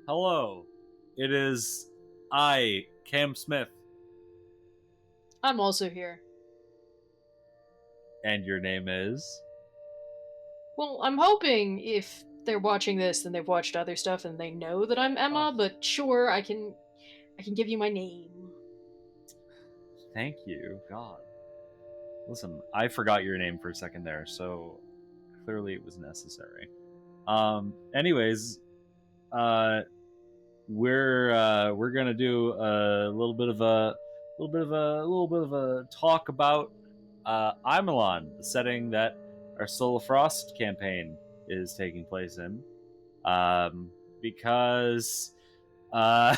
Hello. It is I, Cam Smith, I'm also here. and your name is. Well, I'm hoping if they're watching this, then they've watched other stuff and they know that I'm Oh, Emma. But sure, I can give you my name. thank you. God. Listen, I forgot your name for a second there, so clearly it was necessary. Anyways, uh we're gonna do a little bit of a talk about Imillon, the setting that our Soul of Frost campaign is taking place in. Because uh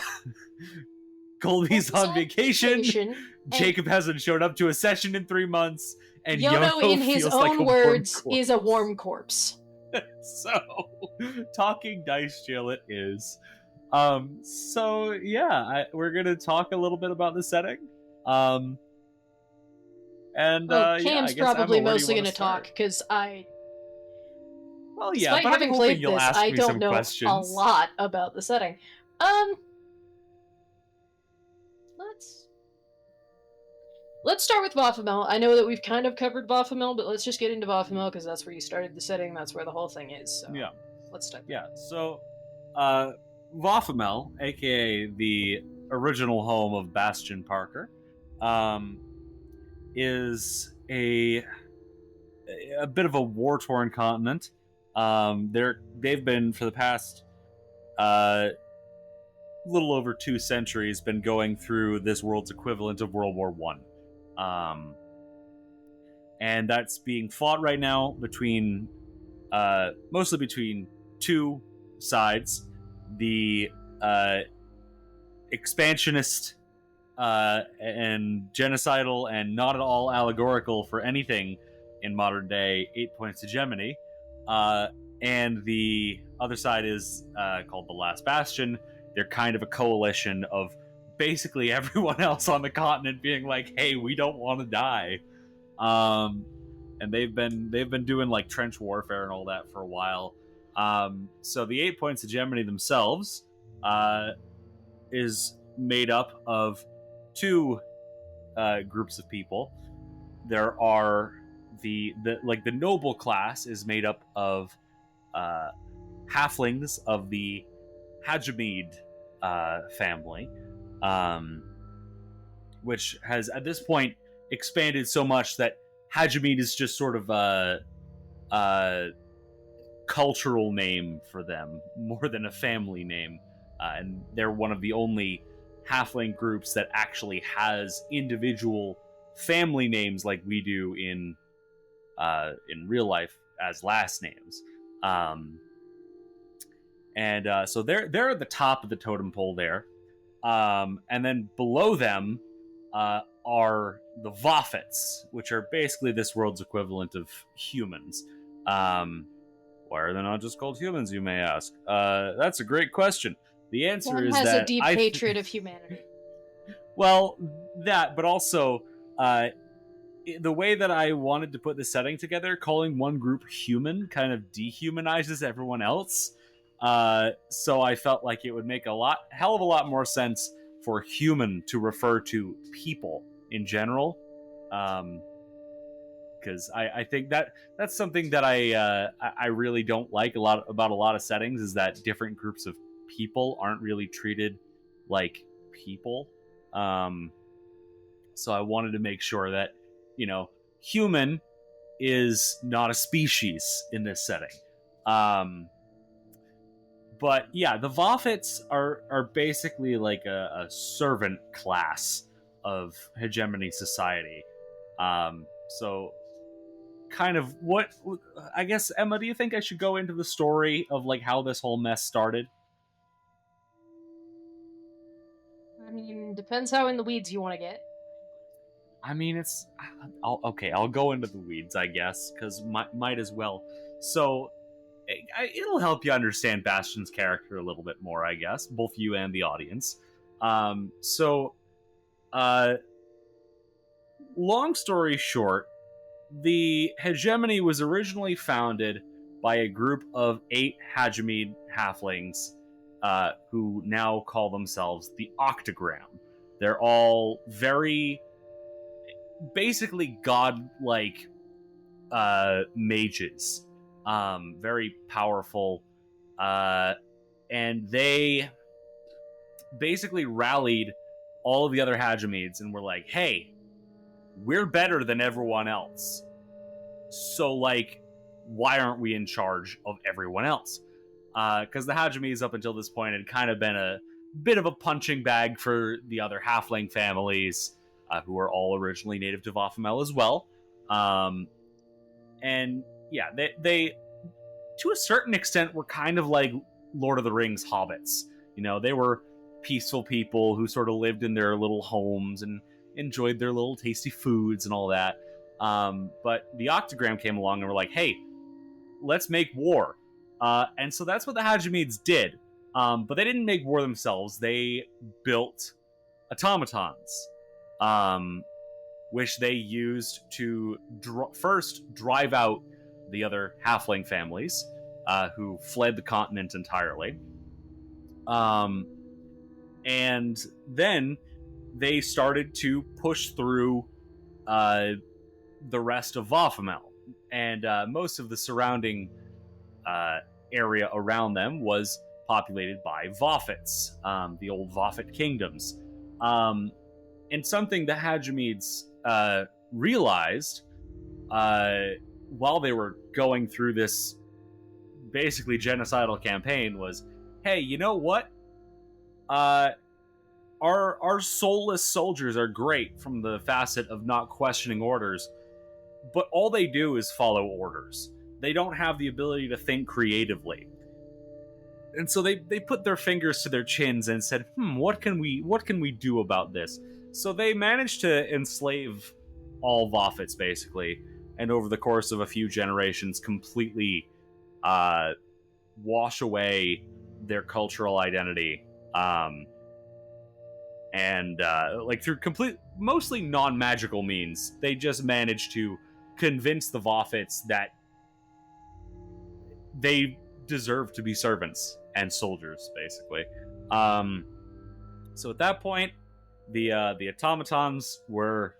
Colby's He's on on vacation, vacation, and Jacob hasn't showed up to a session in 3 months, and Yono, Yono in his feels like own a warm words, is a corpse. warm corpse. So talking dice jail it is. So yeah, we're gonna talk a little bit about the setting. Um and Well, yeah, I Cam's guess Emma, probably where do you mostly want going to to talk start? because Well, yeah, despite but I'm having hoping played you'll this, ask I me don't some know a questions. lot about the setting. Um, let's let's start with Baphomet. I know that we've kind of covered Baphomet, but let's just get into Baphomet because that's where you started the setting. That's where the whole thing is. So Yeah, let's start there. yeah. So, uh, Vafamel, aka the original home of Bastion Parker, um, is a bit of a war torn continent. They've been for the past little over 2 centuries been going through this world's equivalent of World War One, and that's being fought right now between mostly between two sides: the uh, expansionist and genocidal and not at all allegorical for anything in modern day 8 Points Hegemony. Uh, and the other side is called the Last Bastion. They're kind of a coalition of basically everyone else on the continent being like, "Hey, we don't want to die," um, and they've been doing like trench warfare and all that for a while. So the 8 Points Hegemony themselves is made up of two groups of people. There are the noble class is made up of uh, halflings of the Hajamid family, um, which has at this point expanded so much that Hajamid is just sort of a cultural name for them more than a family name, and they're one of the only halfling groups that actually has individual family names like we do in real life as last names. Um, and so they're at the top of the totem pole there, and then below them are the Voffets, which are basically this world's equivalent of humans. Why are they not just called humans, you may ask? That's a great question. The answer One is has a that deep hatred of humanity. well, that, but also uh, the way that I wanted to put the setting together, calling one group human kind of dehumanizes everyone else. So I felt like it would make hell of a lot more sense for human to refer to people in general. Because I think that's something that I really don't like a lot about a lot of settings is that different groups of people aren't really treated like people. Um, so I wanted to make sure that human is not a species in this setting. Um, but yeah, the Voffits are basically like a servant class of hegemony society. So kind of what I guess, Emma, do you think I should go into the story of like how this whole mess started? I mean, depends how in the weeds you want to get. I mean, I'll go into the weeds, I guess, because might as well. So it'll help you understand Bastion's character a little bit more, I guess, both you and the audience. So, uh, long story short, the hegemony was originally founded by a group of 8 Hajamid halflings who now call themselves the Octagram. They're all very, basically godlike mages, very powerful, and they basically rallied all of the other Hajimids and were like, hey, we're better than everyone else. So, like, why aren't we in charge of everyone else? Because the Hajimids up until this point had kind of been a bit of a punching bag for the other halfling families, who are all originally native to Vafamel as well. And yeah, they to a certain extent were kind of like Lord of the Rings hobbits. You know, they were peaceful people who sort of lived in their little homes and enjoyed their little tasty foods and all that. But the Octagram came along and were like, hey, let's make war. And so that's what the Hajimids did. But they didn't make war themselves. They built automatons, which they used to first drive out the other halfling families, who fled the continent entirely. And then they started to push through the rest of Vafamel. And most of the surrounding area around them was populated by Voffits, the old Voffit kingdoms. And something the Hajimids realized while they were going through this basically genocidal campaign was, hey, you know what? Our soulless soldiers are great from the facet of not questioning orders, but all they do is follow orders. They don't have the ability to think creatively. And so they put their fingers to their chins and said, what can we do about this? So they managed to enslave all Voffits, basically, and over the course of a few generations completely wash away their cultural identity. And like through mostly non-magical means, they just managed to convince the Voffits that they deserve to be servants and soldiers, basically. So at that point, the automatons were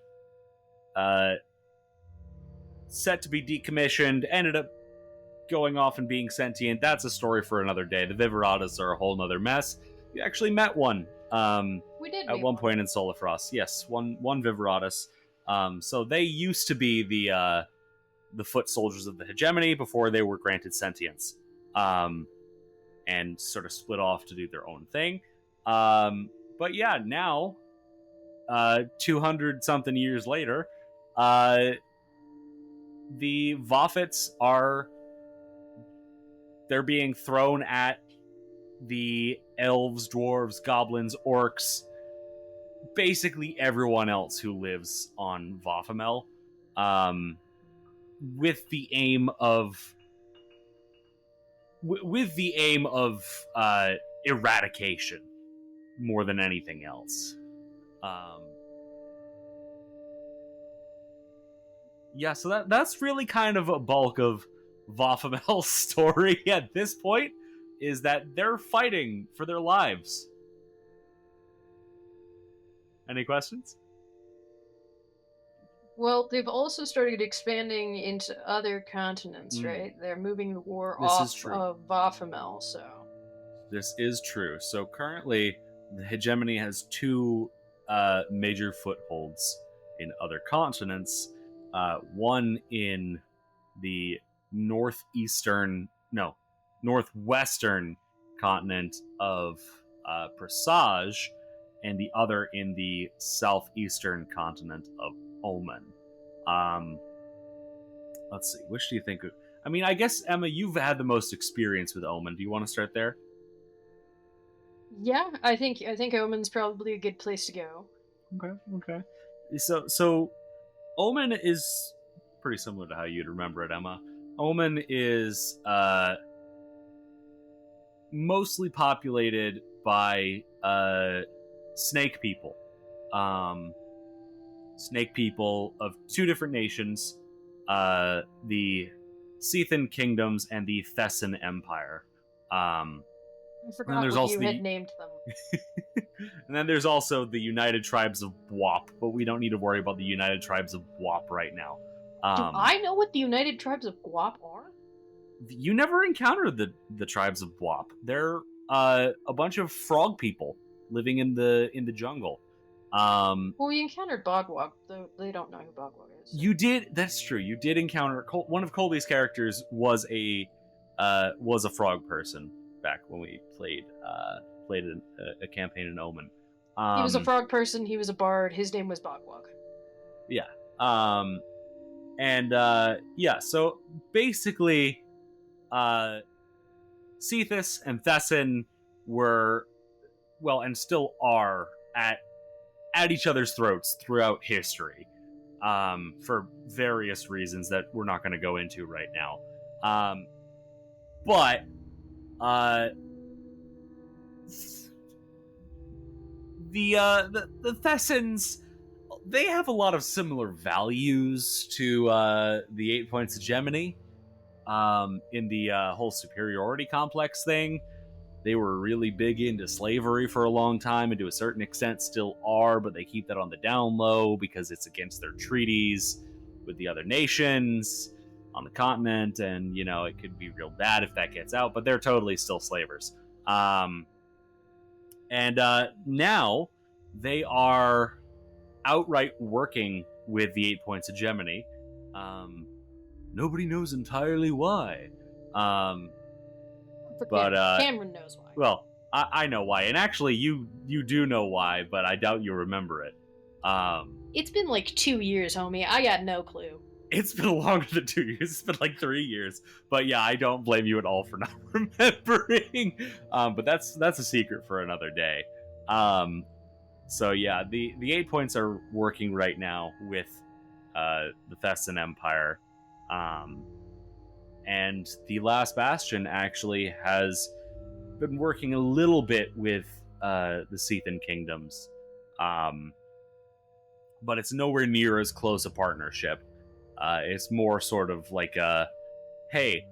set to be decommissioned, ended up going off and being sentient. That's a story for another day. The Viveratas are a whole nother mess. We actually met one we did at one point in Solifrost. Yes, one Viveratus. So they used to be the foot soldiers of the hegemony before they were granted sentience, and sort of split off to do their own thing. But yeah, now 200 something years later, the Voffits they're being thrown at the elves, dwarves, goblins, orcs, basically everyone else who lives on Vafamel, with the aim of eradication more than anything else. Yeah, so that's really kind of a bulk of Vafamel's story at this point, is that they're fighting for their lives. Any questions? Well, they've also started expanding into other continents, right? They're moving the war off of Vafamel, so... This is true. So currently, the hegemony has two major footholds in other continents. One in the northwestern continent of Presage, and the other in the southeastern continent of Omen. Let's see, which do you think? I mean, I guess, Emma, you've had the most experience with Omen. Do you want to start there? Yeah, I think Omen's probably a good place to go. Okay. So Omen is pretty similar to how you'd remember it, Emma. Omen is mostly populated by snake people. Snake people of two different nations, the Sethan Kingdoms and the Thessan Empire. I And then forgot there's what also you had named them. and then there's also the United Tribes of Bwop, but we don't need to worry about the United Tribes of Bwop right now. Do I know what the United Tribes of Guap are? You never encountered the tribes of Bwop. They're a bunch of frog people living in the jungle. Well, we encountered Bogwog, though they don't know who Bogwog is. You did. That's true. You did encounter one of Colby's characters was a frog person back when we played a campaign in Omen. He was a frog person. He was a bard. His name was Bogwog. Yeah. Yeah. So basically, Cephas and Thesson were, well, and still are at each other's throats throughout history, for various reasons that we're not going to go into right now. But the Thessons, they have a lot of similar values to the 8 Points Hegemony. In the whole superiority complex thing, they were really big into slavery for a long time, and to a certain extent still are, but they keep that on the down low because it's against their treaties with the other nations on the continent, and, you know, it could be real bad if that gets out, but they're totally still slavers. Now they are outright working with the 8 Points Hegemony. Nobody knows entirely why. But Cameron knows why. Well, I know why, and actually, you do know why, but I doubt you remember it. It's been like 2 years, homie. I got no clue. It's been longer than 2 years. It's been like 3 years. But yeah, I don't blame you at all for not remembering. But that's a secret for another day. So yeah, the 8 Points are working right now with the Thessan Empire. And the Last Bastion actually has been working a little bit with the Sethan Kingdoms. But it's nowhere near as close a partnership. It's more sort of like a, hey,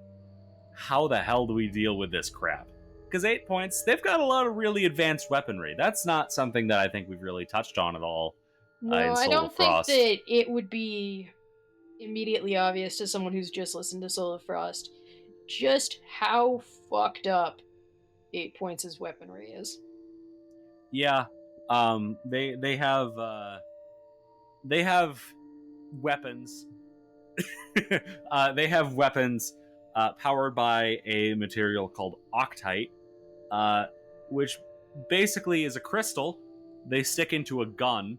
how the hell do we deal with this crap? Because 8 Points, they've got a lot of really advanced weaponry. That's not something that I think we've really touched on at all. No, I don't think that it would be immediately obvious to someone who's just listened to Soul of Frost just how fucked up 8 Points' weaponry is. Yeah, they have weapons. They have weapons powered by a material called octite, which basically is a crystal they stick into a gun,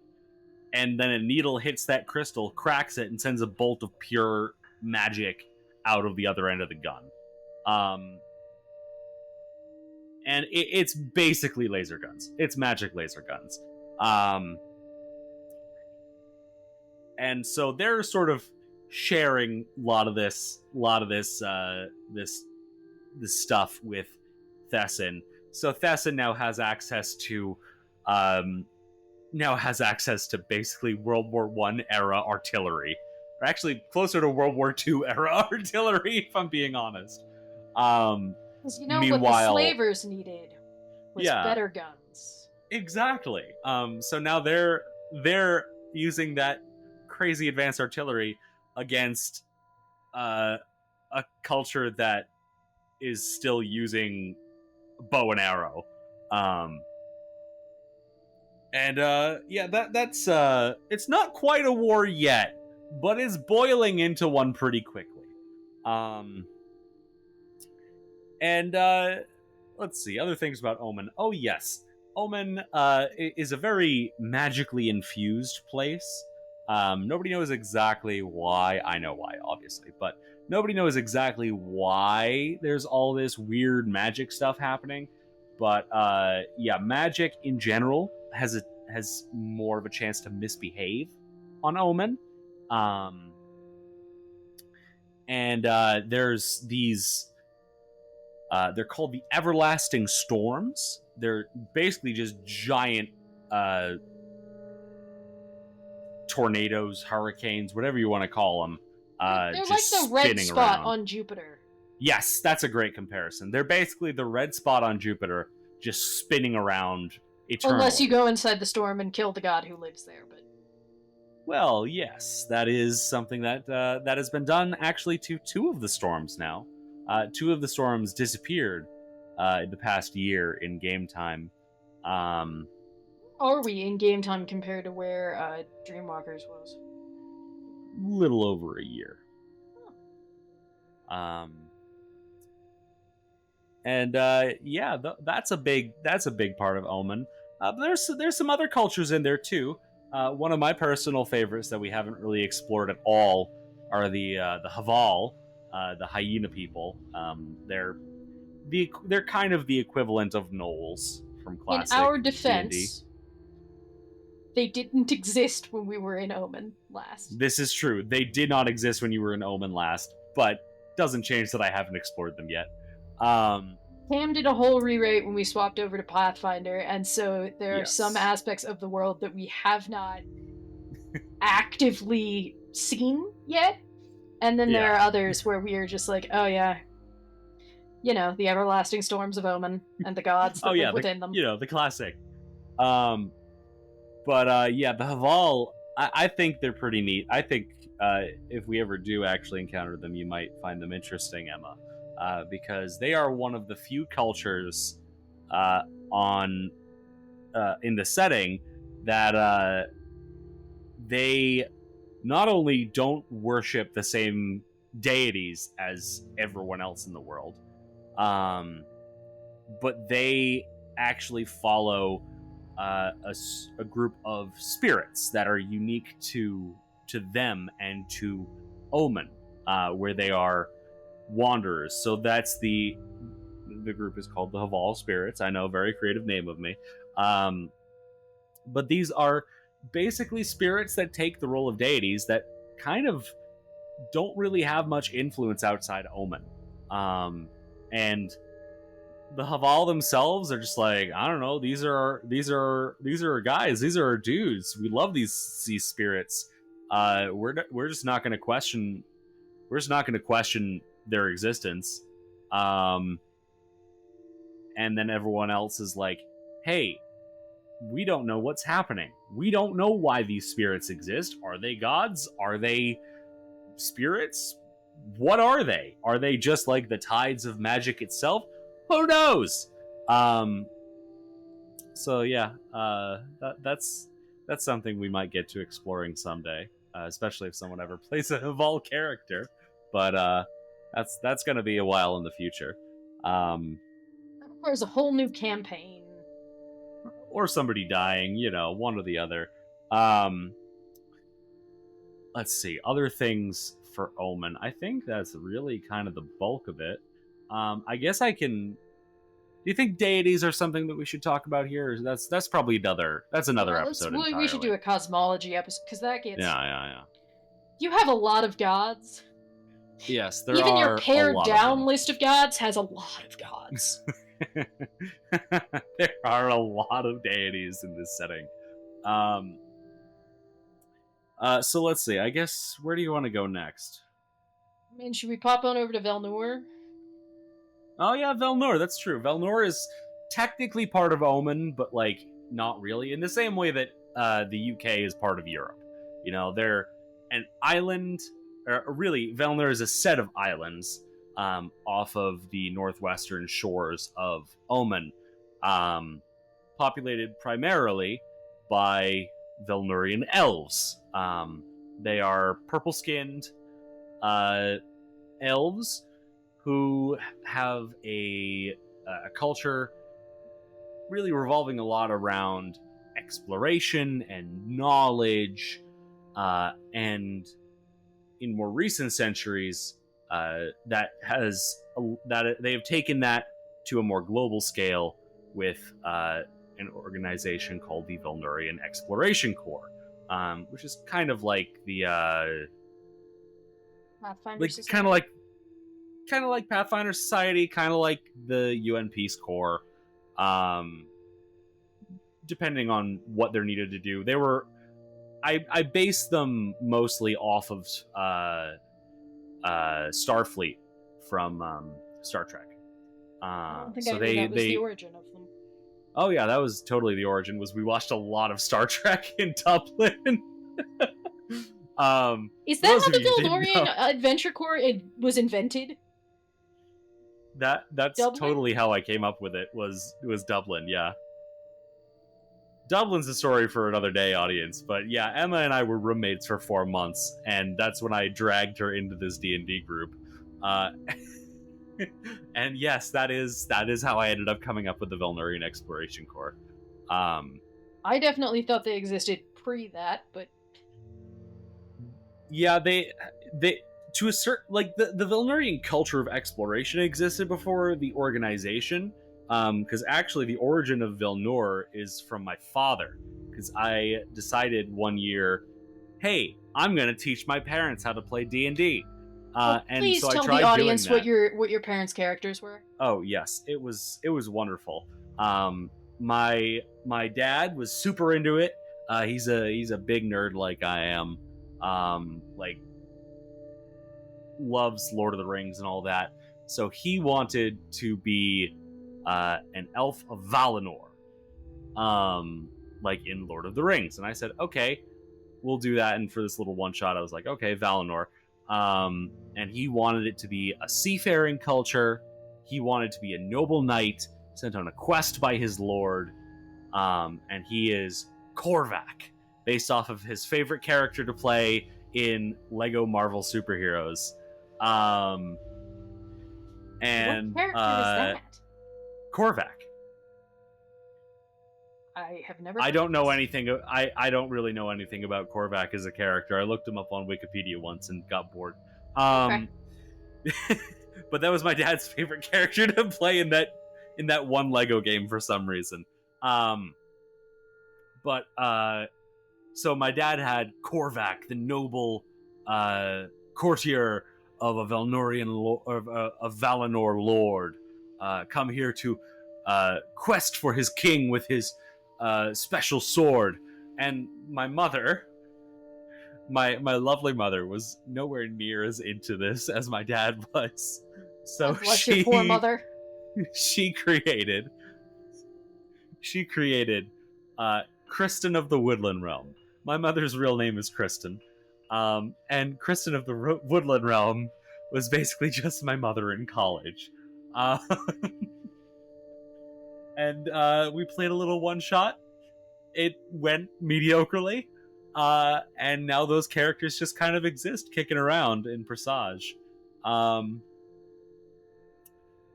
and then a needle hits that crystal, cracks it, and sends a bolt of pure magic out of the other end of the gun. And it's basically laser guns. It's magic laser guns. And so they're sort of sharing a lot of this stuff with Thessan. So Thessan now has access to basically World War I era artillery. Or actually closer to World War II era artillery, if I'm being honest. Because you know what the slavers needed was better guns. Exactly. So now they're using that crazy advanced artillery against a culture that is still using bow and arrow. That's it's not quite a war yet, but it's boiling into one pretty quickly. Let's see, other things about Omen. Oh yes, Omen is a very magically infused place. Nobody knows exactly why. I know why, obviously, but nobody knows exactly why there's all this weird magic stuff happening. But magic in general has more of a chance to misbehave on Omen. There's these. They're called the Everlasting Storms. They're basically just giant tornadoes, hurricanes, whatever you want to call them. They're like the red spot on Jupiter. Yes, that's a great comparison. They're basically the red spot on Jupiter just spinning around eternally. Unless you go inside the storm and kill the god who lives there, but... Well, yes, that is something that that has been done actually to two of the storms now. Two of the storms disappeared in the past year in game time. Are we in game time compared to where Dreamwalkers was? Little over a year. And yeah, that's a big part of Omen. But there's some other cultures in there too. One of my personal favorites that we haven't really explored at all are the Haval, the hyena people. They're kind of the equivalent of gnolls from classic In our defense, D&D. They didn't exist when we were in Omen last. This is true. They did not exist when you were in Omen last, but doesn't change that I haven't explored them yet. Cam did a whole rewrite when we swapped over to Pathfinder, and so there are some aspects of the world that we have not actively seen yet. And then there are others where we are just like, oh yeah, you know, the everlasting storms of Omen and the gods that live within them. You know, the classic. But yeah, the Haval, I think they're pretty neat. I think if we ever do actually encounter them, you might find them interesting, Emma, because they are one of the few cultures in the setting that they not only don't worship the same deities as everyone else in the world, but they actually follow a group of spirits that are unique to them and to Omen, where they are wanderers. So that's the group is called the Haval Spirits. I know, a very creative name of me. But these are basically spirits that take the role of deities that kind of don't really have much influence outside Omen. And the Haval themselves are just like, I don't know, these are our guys, these are our dudes. We love these spirits. We're just not going to question their existence. And then everyone else is like, hey, we don't know what's happening. We don't know why these spirits exist. Are they gods? Are they spirits? What are they? Are they just like the tides of magic itself? Who knows? So yeah, that's something we might get to exploring someday, especially if someone ever plays a Haval character. But that's going to be a while in the future. There's a whole new campaign. Or somebody dying, you know, one or the other. Let's see, other things for Omen. I think that's really kind of the bulk of it. I guess I can. Do you think deities are something that we should talk about here? That's probably another episode. We should do a cosmology episode, because that gets. Yeah. You have a lot of gods. Yes, there Even are. Your pared down list of gods has a lot of gods. There are a lot of deities in this setting. So let's see. I guess, where do you want to go next? I mean, should we pop on over to Velnur? Oh yeah, Velnur. That's true. Velnur is technically part of Omen, but like not really. In the same way that the UK is part of Europe. You know, they're an island. Or really, Velnur is a set of islands off of the northwestern shores of Omen, populated primarily by Velnurian elves. They are purple-skinned elves who have a culture really revolving a lot around exploration and knowledge, and in more recent centuries, that they've taken that to a more global scale with an organization called the Velnurian Exploration Corps, which is kind of like the Pathfinder Society. kind of like Pathfinder Society, kind of like the UN Peace Corps, depending on what they're needed to do. They were. I based them mostly off of Starfleet from Star Trek. I don't think I knew that was the origin of them. Oh yeah, that was totally the origin. Was we watched a lot of Star Trek in Dublin. Is that how the Vilnorian Adventure Corps was invented? That's Dublin? Totally how I came up with it. Was Dublin? Yeah. Dublin's a story for another day, audience. But yeah, Emma and I were roommates for 4 months, and that's when I dragged her into this D&D group. And yes, that is how I ended up coming up with the Vilnorian Exploration Corps. I definitely thought they existed pre that, but yeah, they to a certain, like, the Vilnorian culture of exploration existed before the organization. Because actually the origin of Vilnor is from my father. Because I decided one year, hey, I'm going to teach my parents how to play D&D. Please tell the audience what your parents' characters were. Oh yes, it was wonderful. My dad was super into it. He's a big nerd like I am. Like, loves Lord of the Rings and all that. So he wanted to be an elf of Valinor, like in Lord of the Rings. And I said, okay, we'll do that. And for this little one shot, I was like, okay, Valinor. And he wanted it to be a seafaring culture. He wanted to be a noble knight sent on a quest by his lord. And he is Korvac, based off of his favorite character to play in Lego Marvel superheroes. And what character is that? Korvac. I have never. I don't know anything. I don't really know anything about Korvac as a character. I looked him up on Wikipedia once and got bored. Okay. But that was my dad's favorite character to play in that one Lego game for some reason. So my dad had Korvac, the noble courtier of a Valinor lord, come here to quest for his king with his special sword. And my mother, my lovely mother, was nowhere near as into this as my dad was. So bless your poor mother. She created Kristen of the Woodland Realm. My mother's real name is Kristen. And Kristen of the Woodland Realm was basically just my mother in college. And we played a little one-shot. It went mediocrely. And now those characters just kind of exist, kicking around in Presage.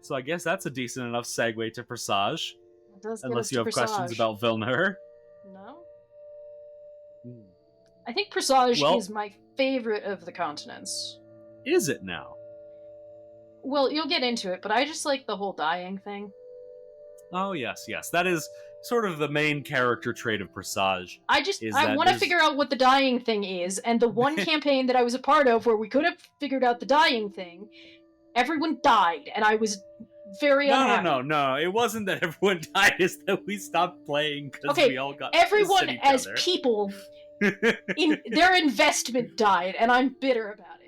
So I guess that's a decent enough segue to Presage. Unless you have questions about Vilnur. No. I think Presage is my favorite of the continents. Is it now? Well, you'll get into it, but I just like the whole dying thing. Oh, yes. That is sort of the main character trait of Presage. I want to figure out what the dying thing is, and the one campaign that I was a part of where we could have figured out the dying thing, everyone died, and I was very unhappy. No. It wasn't that everyone died, it's that we stopped playing because we all got everyone as people, their investment died, and I'm bitter about it.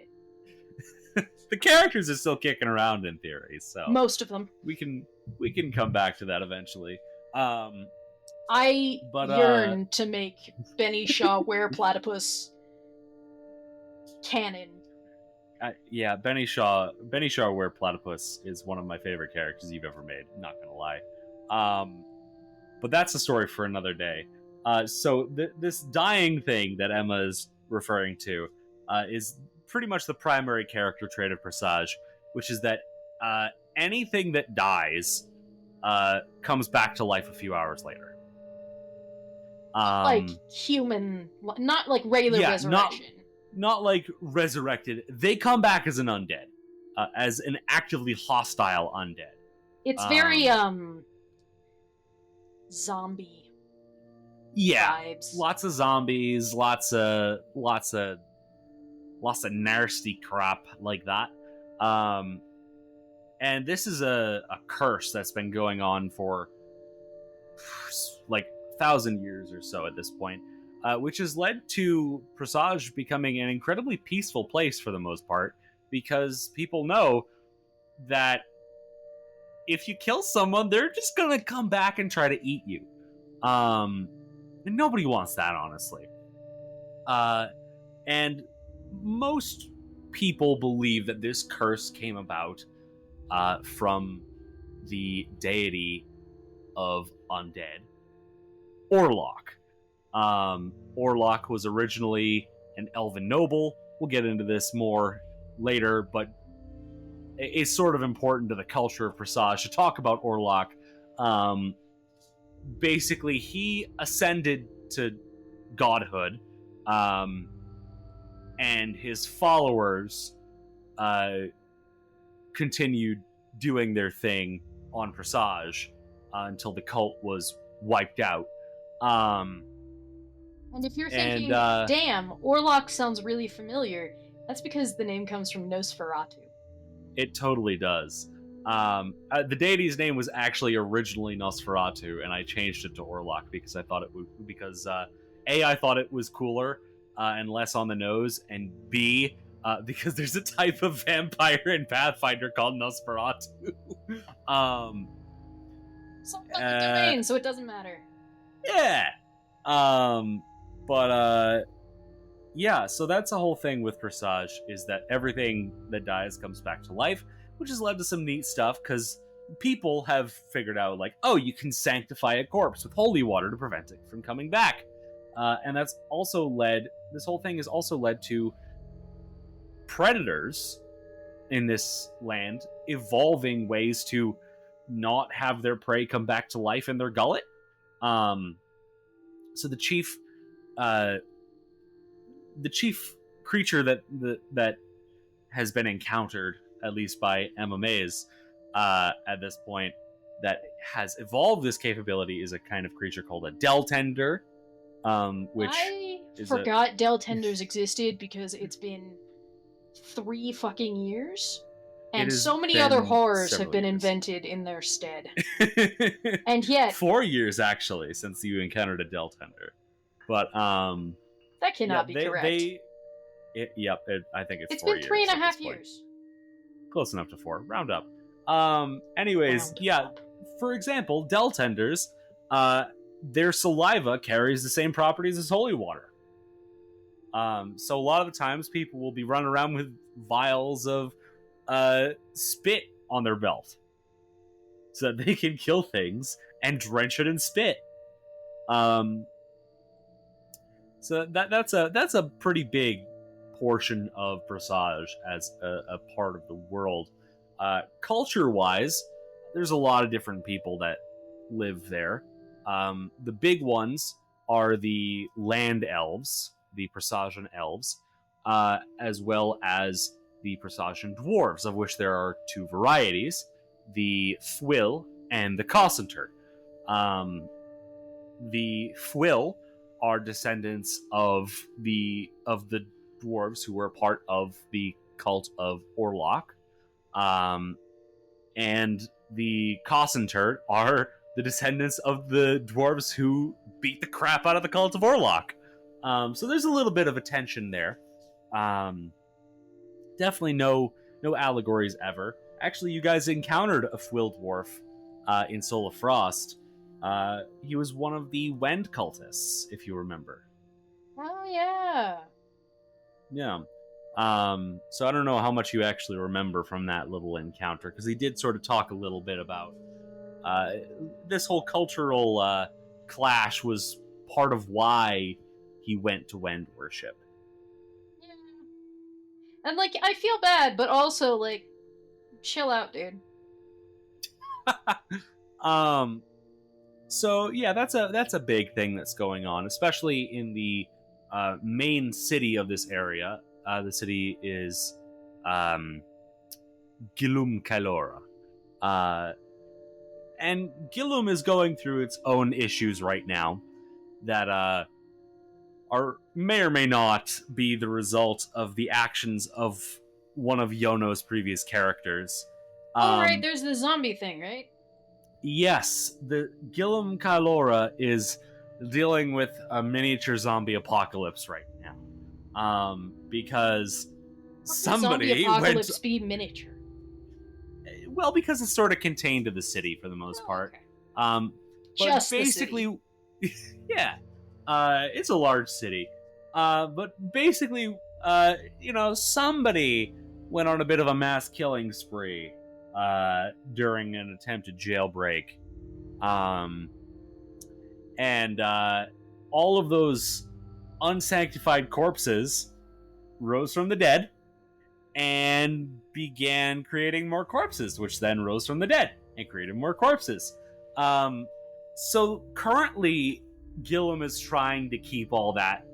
The characters are still kicking around in theory, so most of them. We can come back to that eventually. I yearn to make Benny Shaw wear platypus canon. Yeah, Benny Shaw wear platypus is one of my favorite characters you've ever made. Not gonna lie, but that's a story for another day. So this dying thing that Emma is referring to is pretty much the primary character trait of Presage, which is that anything that dies comes back to life a few hours later. Like human, not like regular resurrection. Not like resurrected. They come back as an undead, as an actively hostile undead. It's very zombie. Yeah, vibes. Lots of zombies, lots of nasty crap like that. And this is a curse that's been going on for like 1,000 years or so at this point. Which has led to Presage becoming an incredibly peaceful place for the most part, because people know that if you kill someone, they're just gonna come back and try to eat you. And nobody wants that, honestly. And most people believe that this curse came about from the deity of undead, Orlok. Orlok was originally an elven noble. We'll get into this more later, but it's sort of important to the culture of Presage to talk about Orlok. Basically, he ascended to godhood, and his followers continued doing their thing on Presage until the cult was wiped out. And if you're thinking, damn, Orlok sounds really familiar, that's because the name comes from Nosferatu. It totally does. The deity's name was actually originally Nosferatu, and I changed it to Orlok because I thought it would. Because I thought it was cooler and less on the nose, and B, because there's a type of vampire in Pathfinder called Nosferatu. It's not public domain, so it doesn't matter. Yeah. Yeah, so that's the whole thing with Presage, is that everything that dies comes back to life, which has led to some neat stuff, because people have figured out, like, oh, you can sanctify a corpse with holy water to prevent it from coming back. And that's also this whole thing has also led to predators in this land evolving ways to not have their prey come back to life in their gullet. So the chief creature that has been encountered, at least by MMAs, at this point, that has evolved this capability is a kind of creature called a Deltender, which I forgot Deltenders existed because it's been 3 fucking years, and so many other horrors have been invented in their stead. And yet 4 years, actually, since you encountered a Deltender. But that cannot be correct. I think it's 4 years. It's been 3.5 years. Close enough to 4. Round up. Anyways, for example, Deltenders, their saliva carries the same properties as holy water. So a lot of the times people will be running around with vials of spit on their belt so that they can kill things and drench it in spit. So that's a pretty big portion of Presage as a part of the world. Culture-wise, there's a lot of different people that live there. The big ones are the land elves, the Presagian elves, as well as the Presagian dwarves, of which there are 2 varieties, the Thwill and the Cossinter. The Thwill are descendants of the dwarves who were part of the cult of Orlok, and the Cossinter are the descendants of the dwarves who beat the crap out of the cult of Orlok. So there's a little bit of a tension there. Definitely no allegories ever. Actually, you guys encountered a Thwill dwarf in Soul of Frost. He was one of the Wend cultists, if you remember. Oh, yeah. Yeah. So I don't know how much you actually remember from that little encounter, because he did sort of talk a little bit about this whole cultural clash was part of why he went to Wend worship. Yeah. And, like, I feel bad, but also, like, chill out, dude. So yeah, that's a big thing that's going on, especially in the main city of this area. The city is Gilum Kailora. And Gilum is going through its own issues right now that may or may not be the result of the actions of one of Yono's previous characters. Right, there's the zombie thing, right? Yes, the Gilum Kailora is dealing with a miniature zombie apocalypse right now. Because somebody zombie apocalypse be miniature. well, because it's sort of contained to the city for the most part. Okay. But just basically, yeah, it's a large city. But basically, somebody went on a bit of a mass killing spree during an attempted jailbreak. And all of those unsanctified corpses rose from the dead and began creating more corpses, which then rose from the dead and created more corpses. So currently, Gillum is trying to keep all that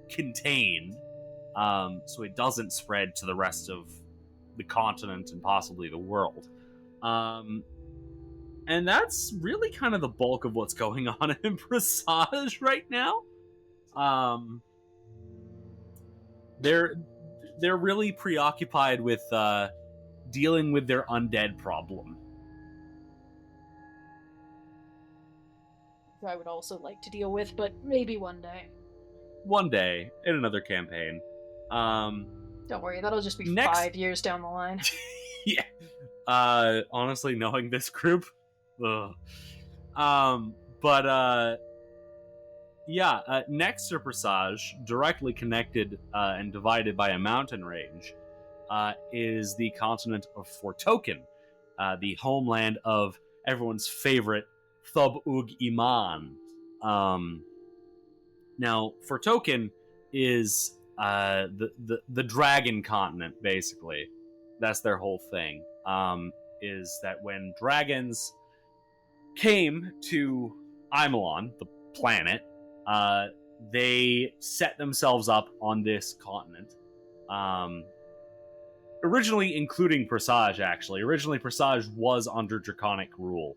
contained, so it doesn't spread to the rest of the continent and possibly the world. And that's really kind of the bulk of what's going on in Presage right now. They're really preoccupied with dealing with their undead problem. I would also like to deal with, but maybe one day. One day, in another campaign. Don't worry, that'll just be 5 years down the line. Yeah. Honestly, knowing this group, ugh. Next to Presage, directly connected and divided by a mountain range, is the continent of Fortoken, the homeland of everyone's favorite Thub Ug Iman. Now, Fortoken is the dragon continent, basically. That's their whole thing. Is that when dragons came to Imillon, the planet, they set themselves up on this continent. Originally including Presage, actually. Originally, Presage was under draconic rule.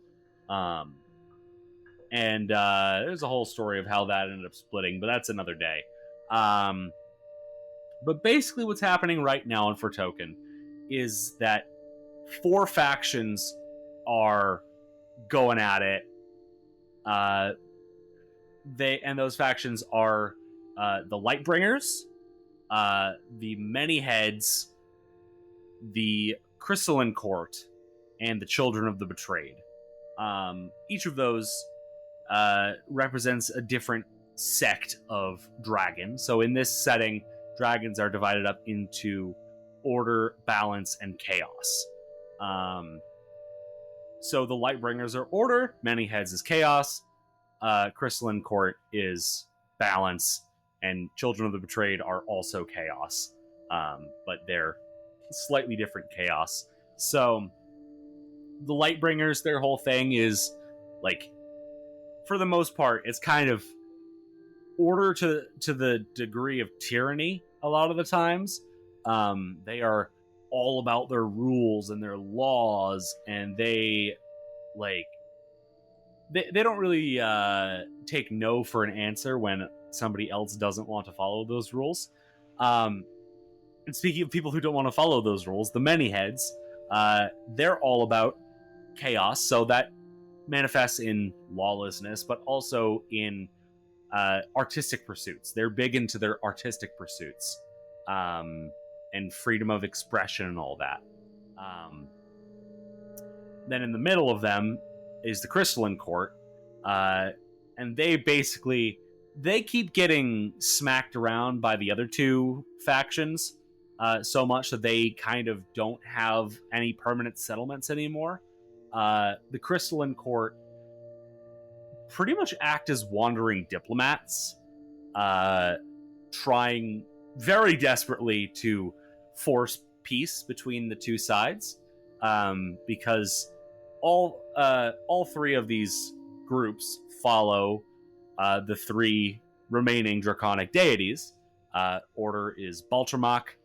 And there's a whole story of how that ended up splitting, but that's another day. But basically what's happening right now in Fortoken is that 4 factions are going at it. Those factions are the Lightbringers, the Many Heads, the Crystalline Court, and the Children of the Betrayed. Each of those represents a different sect of dragon. So in this setting, dragons are divided up into order, balance, and chaos. So the Lightbringers are order, Many Heads is chaos, Crystalline Court is balance, and Children of the Betrayed are also chaos. But they're slightly different chaos. So the Lightbringers, their whole thing is, like, for the most part, it's kind of order to the degree of tyranny a lot of the times. They are all about their rules and their laws, and they don't really take no for an answer when somebody else doesn't want to follow those rules. And speaking of people who don't want to follow those rules, the Many Heads, they're all about chaos, so that manifests in lawlessness, but also in artistic pursuits. They're big into their artistic pursuits, and freedom of expression and all that. Then in the middle of them is the Crystalline Court, and they keep getting smacked around by the other 2 factions so much that they kind of don't have any permanent settlements anymore. The Crystalline Court pretty much act as wandering diplomats, trying very desperately to force peace between the 2 sides, because all 3 of these groups follow the 3 remaining draconic deities. Order is Baltramach,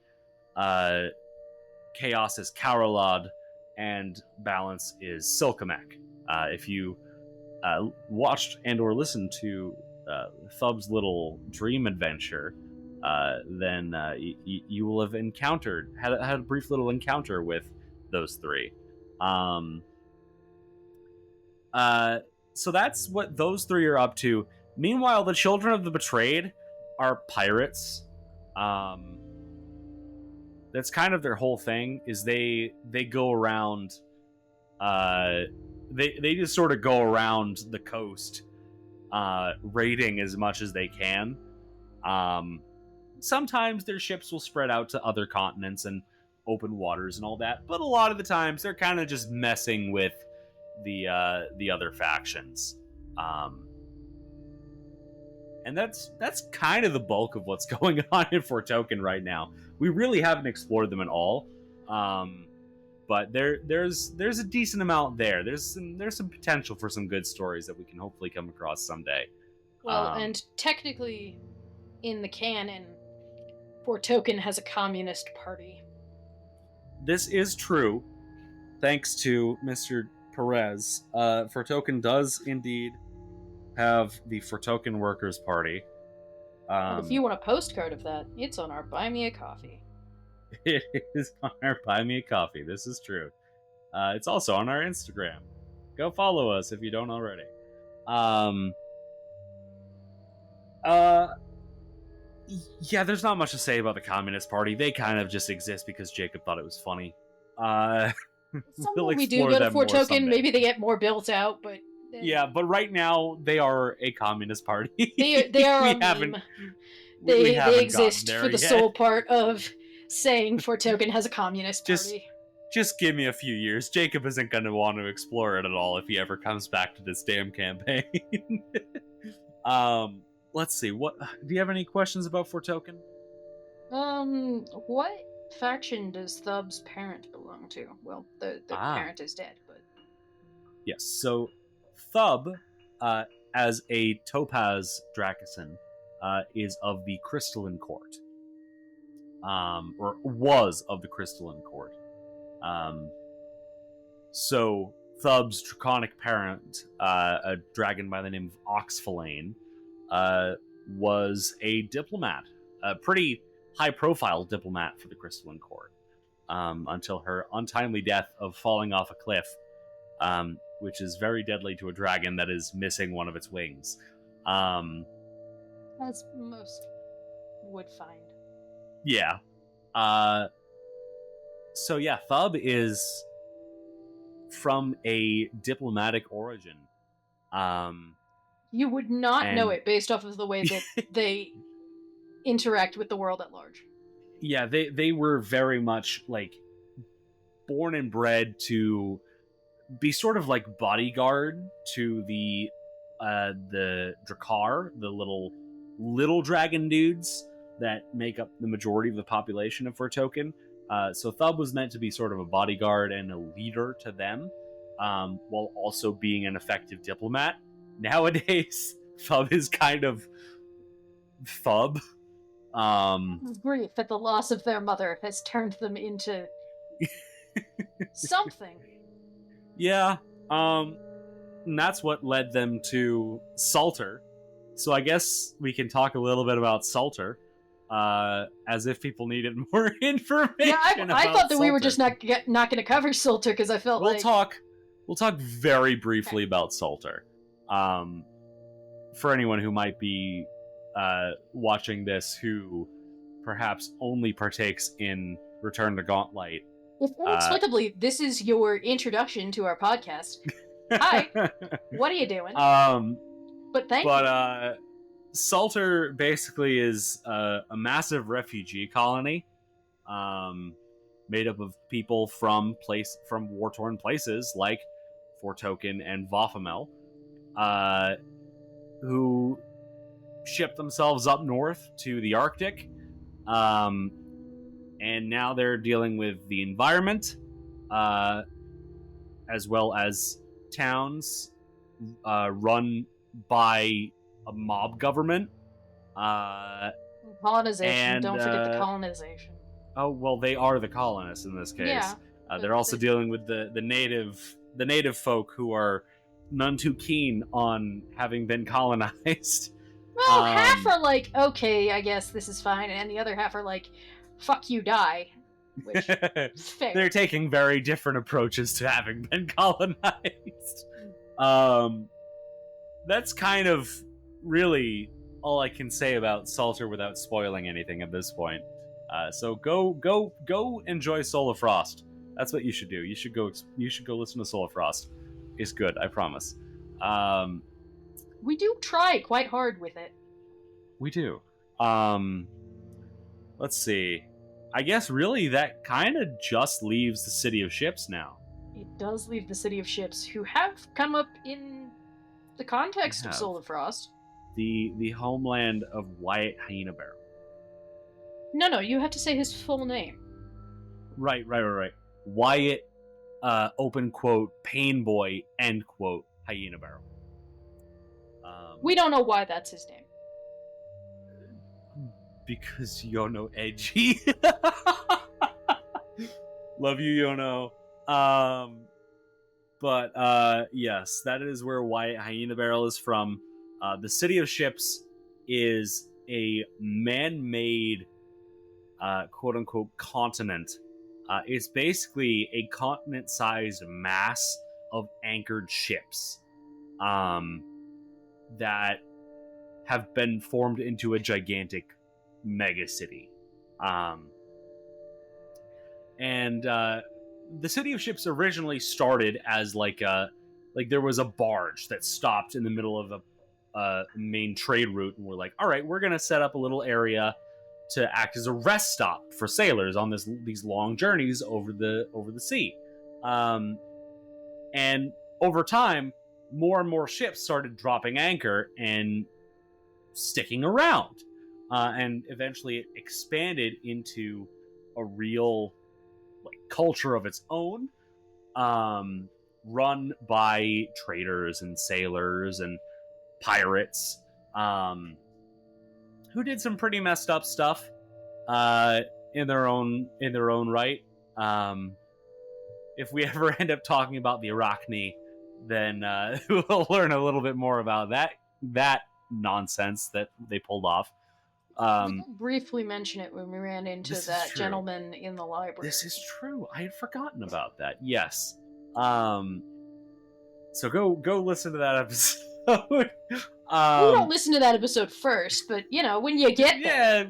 Chaos is Karolad, and Balance is Silkamek. If you watched and or listened to Thub's little dream adventure, then you will have had a brief little encounter with those 3. So that's what those 3 are up to. Meanwhile, the Children of the Betrayed are pirates. That's kind of their whole thing, is they go around They just sort of go around the coast, raiding as much as they can. Sometimes their ships will spread out to other continents and open waters and all that, but a lot of the times they're kind of just messing with the other factions. And that's kind of the bulk of what's going on in Fort Token right now. We really haven't explored them at all, but there's a decent amount there. There's some potential for some good stories that we can hopefully come across someday. Well, and technically, in the canon, Fort Token has a communist party. This is true, thanks to Mr. Perez. Fort Token does indeed have the Fort Token Workers' Party. If you want a postcard of that, it's on our Buy Me a Coffee. It is on our Buy Me a Coffee. This is true. It's also on our Instagram. Go follow us if you don't already. Yeah, there's not much to say about the Communist Party. They kind of just exist because Jacob thought it was funny. Someone we do go to Fort Token, maybe they get more built out, but... Yeah, but right now, they are a Communist Party. They are a meme. They exist for the sole part of saying Fort Token has a Communist Party. Just give me a few years. Jacob isn't going to want to explore it at all if he ever comes back to this damn campaign. Let's see. What do you have any questions about Fort Token? What faction does Thub's parent belong to? Well, the parent is dead, but... Yes, so Thub, as a Topaz Dracosan, is of the Crystalline Court. Or was of the Crystalline Court. So Thub's draconic parent, a dragon by the name of Oxfalane, was a diplomat, a pretty high-profile diplomat for the Crystalline Court, until her untimely death of falling off a cliff, which is very deadly to a dragon that is missing one of its wings. As most would find. Yeah. So yeah, Thub is from a diplomatic origin. You would not know it based off of the way that they interact with the world at large. Yeah, they were very much like born and bred to be sort of like bodyguard to the Drakkar, the little dragon dudes that make up the majority of the population of Fort Token. So Thub was meant to be sort of a bodyguard and a leader to them, while also being an effective diplomat. Nowadays, Thub is kind of Thub. Grief at the loss of their mother has turned them into something. Yeah, and that's what led them to Salter. So I guess we can talk a little bit about Salter, as if people needed more information. Yeah, I thought that Salter. We were just not going to cover Salter because I felt we'll talk very briefly about Salter. For anyone who might be watching this who perhaps only partakes in Return to Gauntlet. If inexplicably this is your introduction to our podcast, hi, what are you doing? But thank you. Salter basically is a massive refugee colony, made up of people from war-torn places like Fort Token and Vafamel, who shipped themselves up north to the Arctic, and now they're dealing with the environment, as well as towns run by a mob government. Colonization, don't forget the colonization. Oh, well, they are the colonists in this case. Yeah, they're also dealing with the native folk who are none too keen on having been colonized. Well, half are like, okay, I guess this is fine, and the other half are like, fuck you, die. Which is fair. They're taking very different approaches to having been colonized. That's kind of really all I can say about Salter without spoiling anything at this point. So go enjoy Soul of Frost. That's what you should do. You should go listen to Soul of Frost. It's good, I promise. We do try quite hard with it. We do. Let's see. I guess really that kind of just leaves the City of Ships now. It does leave the City of Ships, who have come up in the context of Soul of Frost. The homeland of Wyatt Hyena Barrel. No, you have to say his full name. Right. Wyatt, open quote, Pain Boy, end quote, Hyena Barrel. We don't know why that's his name. Because Yono edgy. Love you, Yono. But yes, that is where Wyatt Hyena Barrel is from. The City of Ships is a man-made, quote-unquote, continent. It's basically a continent-sized mass of anchored ships that have been formed into a gigantic megacity. And the City of Ships originally started as like there was a barge that stopped in the middle of a main trade route, and we're like, all right, we're gonna set up a little area to act as a rest stop for sailors on these long journeys over the sea. And over time, more and more ships started dropping anchor and sticking around, and eventually it expanded into a real culture of its own, run by traders and sailors and pirates, who did some pretty messed up stuff in their own right. If we ever end up talking about the Arachne, then we'll learn a little bit more about that nonsense that they pulled off. We briefly mention it when we ran into that gentleman in the library. This is true. I had forgotten about that. Yes. So go listen to that episode. We don't listen to that episode first, but when you get there. Yeah,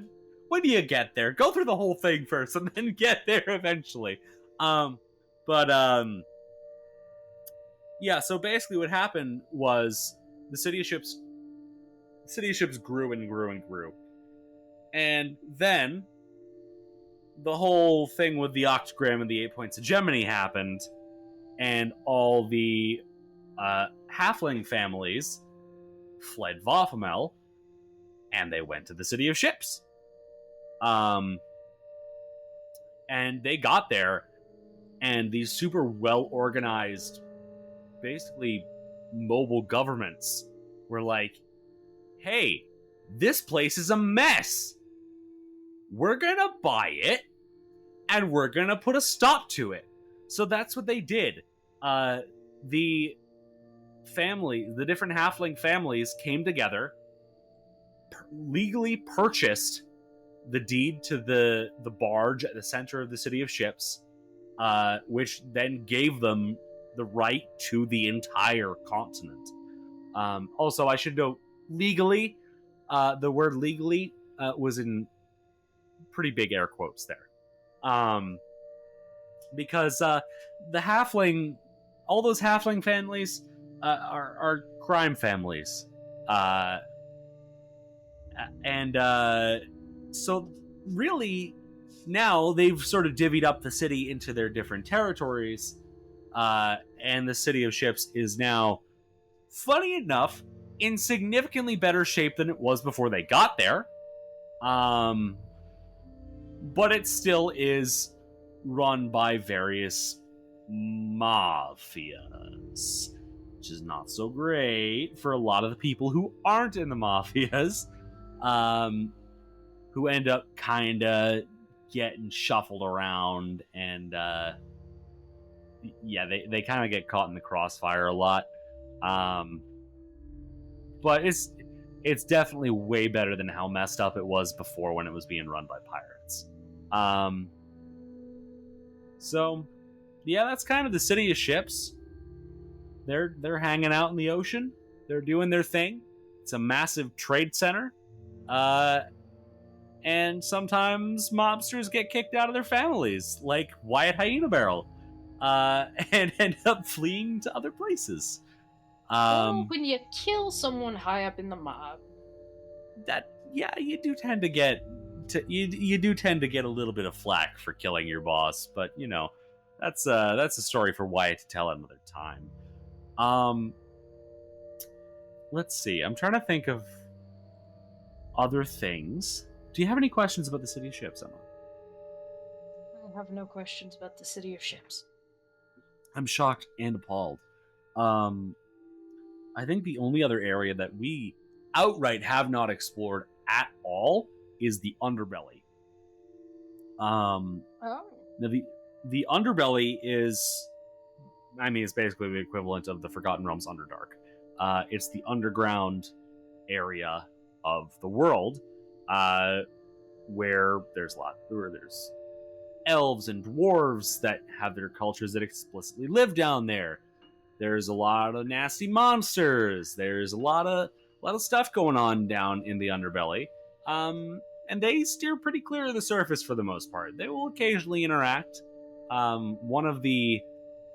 when you get there, go through the whole thing first, and then get there eventually. Yeah. So basically, what happened was the City of Ships grew and grew and grew. And then the whole thing with the octagram and the 8 points of Gemini happened, and all the halfling families fled Vafamel, and they went to the City of Ships. And they got there, and these super well-organized, basically mobile governments were like, hey, this place is a mess. We're gonna buy it, and we're gonna put a stop to it. So that's what they did. The different halfling families came together, legally purchased the deed to the barge at the center of the City of Ships, which then gave them the right to the entire continent. Also, I should note, legally, the word legally was in pretty big air quotes there. Because all those halfling families are crime families. So really, now they've sort of divvied up the city into their different territories, and the City of Ships is now, funny enough, in significantly better shape than it was before they got there. But it still is run by various mafias, which is not so great for a lot of the people who aren't in the mafias, who end up kind of getting shuffled around, and they kind of get caught in the crossfire a lot. But it's definitely way better than how messed up it was before, when it was being run by pirates. So yeah, that's kind of the City of Ships. They're hanging out in the ocean. They're doing their thing. It's a massive trade center. And sometimes mobsters get kicked out of their families, like Wyatt Hyena Barrel, and end up fleeing to other places. Well, when you kill someone high up in the mob, you do tend to get you do tend to get a little bit of flack for killing your boss, but that's a story for Wyatt to tell another time. Let's see. I'm trying to think of other things. Do you have any questions about the City of Ships, Emma? I have no questions about the City of Ships. I'm shocked and appalled. I think the only other area that we outright have not explored at all is the underbelly. The underbelly is, it's basically the equivalent of the Forgotten Realms Underdark. It's the underground area of the world, where there's elves and dwarves that have their cultures that explicitly live down there. There's a lot of nasty monsters. There's a lot of stuff going on down in the underbelly. And they steer pretty clear of the surface for the most part. They will occasionally interact. One of the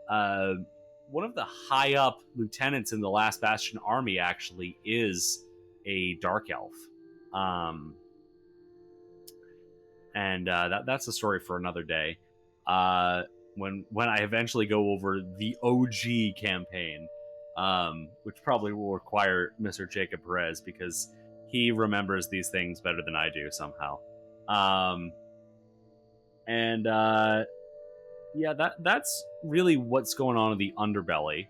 high up lieutenants in the Last Bastion army actually is a dark elf. And that's a story for another day. When I eventually go over the OG campaign, which probably will require Mr. Jacob Perez because he remembers these things better than I do somehow. That's really what's going on in the underbelly.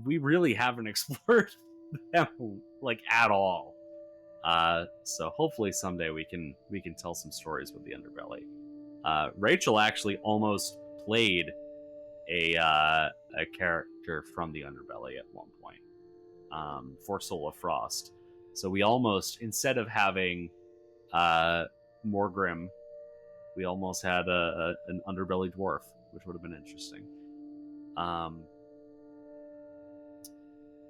We really haven't explored them at all. So hopefully someday we can tell some stories with the underbelly. Rachel actually almost played a character from the underbelly at one point for Soul of Frost. So we almost, instead of having Morgrim, we almost had an underbelly dwarf, which would have been interesting.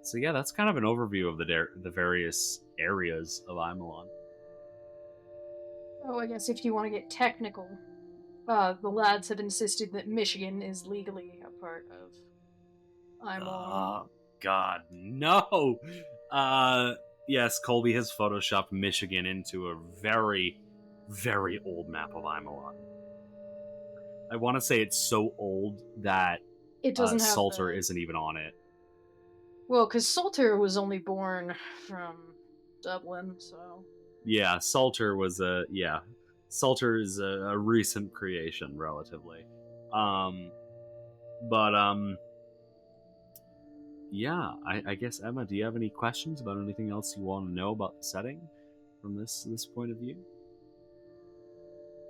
So yeah, that's kind of an overview of the various areas of Imillon. Oh, I guess if you want to get technical, the lads have insisted that Michigan is legally a part of Imillon. Oh, God, no! Yes, Colby has photoshopped Michigan into a very, very old map of Imillon. I want to say it's so old that it doesn't have Salter isn't even on it. Well, because Salter was only born from Dublin, so... Yeah, Salter is a recent creation, relatively. Yeah, I guess, Emma, do you have any questions about anything else you want to know about the setting from this point of view?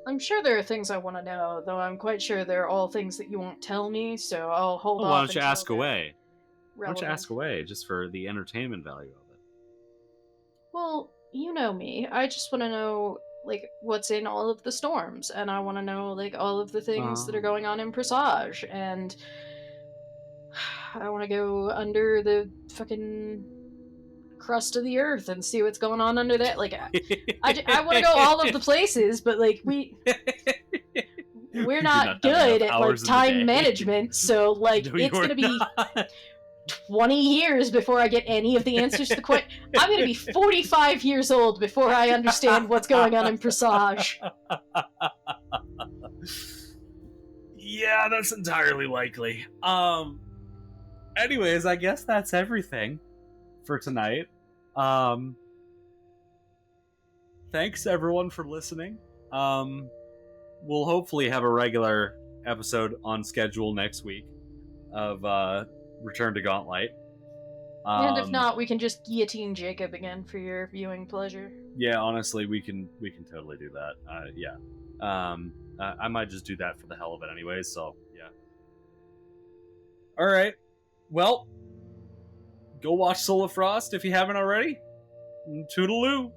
I'm sure there are things I want to know, though I'm quite sure they're all things that you won't tell me, so I'll hold off. Why don't you ask away? Relevant. Why don't you ask away, just for the entertainment value of it? Well, you know me. I just want to know, what's in all of the storms, and I want to know, all of the things that are going on in Presage, and I want to go under the fucking crust of the earth and see what's going on under that. I want to go all of the places, but we're not good at time management, so no, it's gonna be 20 years before I get any of the answers to the question. I'm gonna be 45 years old before I understand what's going on in Presage. Yeah, that's entirely likely. Anyways, I guess that's everything for tonight. Thanks everyone for listening. We'll hopefully have a regular episode on schedule next week of Return to Gauntlet. And if not, we can just guillotine Jacob again for your viewing pleasure. Yeah, honestly, we can totally do that. Yeah. I might just do that for the hell of it anyway, so yeah. Alright. Well, go watch Soul of Frost if you haven't already. Toodaloo.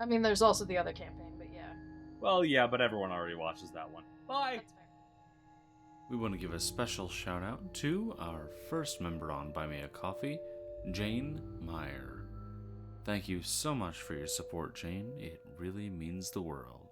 I mean, there's also the other campaign, but yeah. Well, yeah, but everyone already watches that one. Bye! That's fair. We want to give a special shout out to our first member on Buy Me a Coffee, Jane Meyer. Thank you so much for your support, Jane. It really means the world.